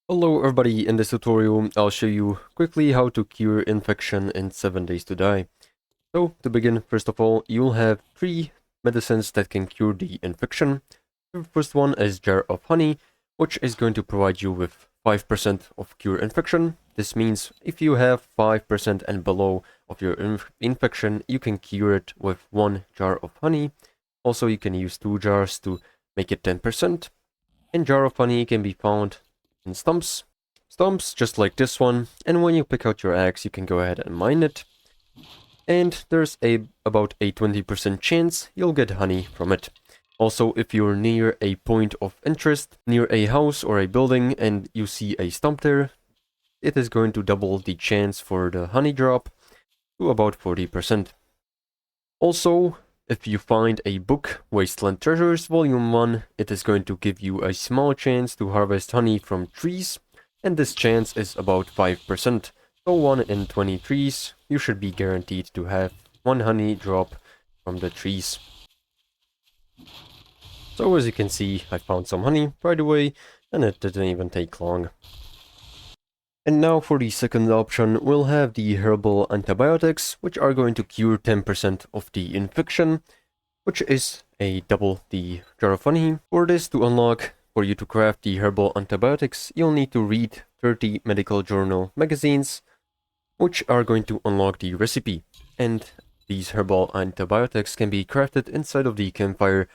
Hello everybody, in this tutorial I'll show you quickly how to cure infection in 7 days to die. So to begin, first of all, you'll have 3 medicines that can cure the infection. The first one is Jar of Honey, which is going to provide you with 5% of cure infection. This means if you have 5% and below of your infection, you can cure it with 1 jar of honey. Also, you can use 2 jars to make it 10%. And Jar of Honey can be found in stumps just like this one, and when you pick out your axe you can go ahead and mine it, and there's about a 20% chance you'll get honey from it. Also, if you're near a point of interest, near a house or a building, and you see a stump there, it is going to double the chance for the honey drop to about 40%. Also, if you find a book, Wasteland Treasures Volume 1, it is going to give you a small chance to harvest honey from trees, and this chance is about 5%. So 1 in 20 trees, you should be guaranteed to have 1 honey drop from the trees. So as you can see, I found some honey right away, and it didn't even take long. And now for the second option, we'll have the herbal antibiotics, which are going to cure 10% of the infection, which is a double the jar of honey. For this to unlock, for you to craft the herbal antibiotics, you'll need to read 30 medical journal magazines, which are going to unlock the recipe. And these herbal antibiotics can be crafted inside of the campfire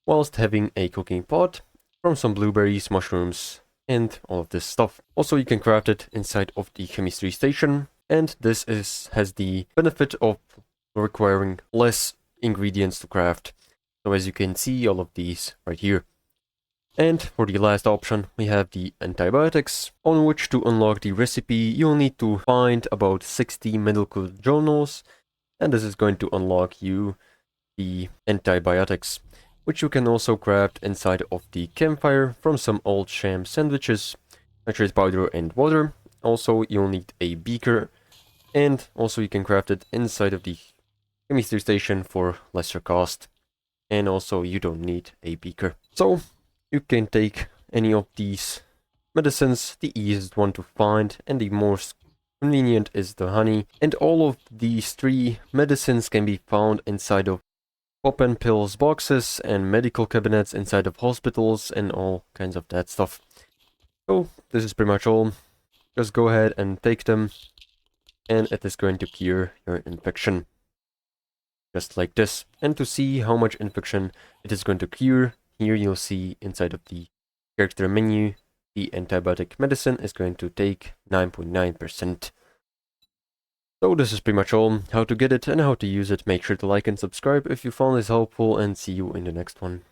whilst having a cooking pot from some blueberries, mushrooms, and all of this stuff. Also, you can craft it inside of the chemistry station, and this has the benefit of requiring less ingredients to craft. So as you can see, all of these right here. And for the last option, we have the antibiotics, on which to unlock the recipe, you'll need to find about 60 medical journals, and this is going to unlock you the antibiotics, which you can also craft inside of the campfire from some old sham sandwiches, nitrous powder and water. Also, you'll need a beaker, and also you can craft it inside of the chemistry station for lesser cost. And also, you don't need a beaker. So, you can take any of these medicines. The easiest one to find and the most convenient is the honey. And all of these 3 medicines can be found inside of pop and pills boxes and medical cabinets inside of hospitals and all kinds of that stuff. So this is pretty much all. Just go ahead and take them, and it is going to cure your infection. Just like this. And to see how much infection it is going to cure, here you'll see inside of the character menu, the antibiotic medicine is going to take 9.9%. So this is pretty much all. How to get it and how to use it. Make sure to like and subscribe if you found this helpful, and see you in the next one.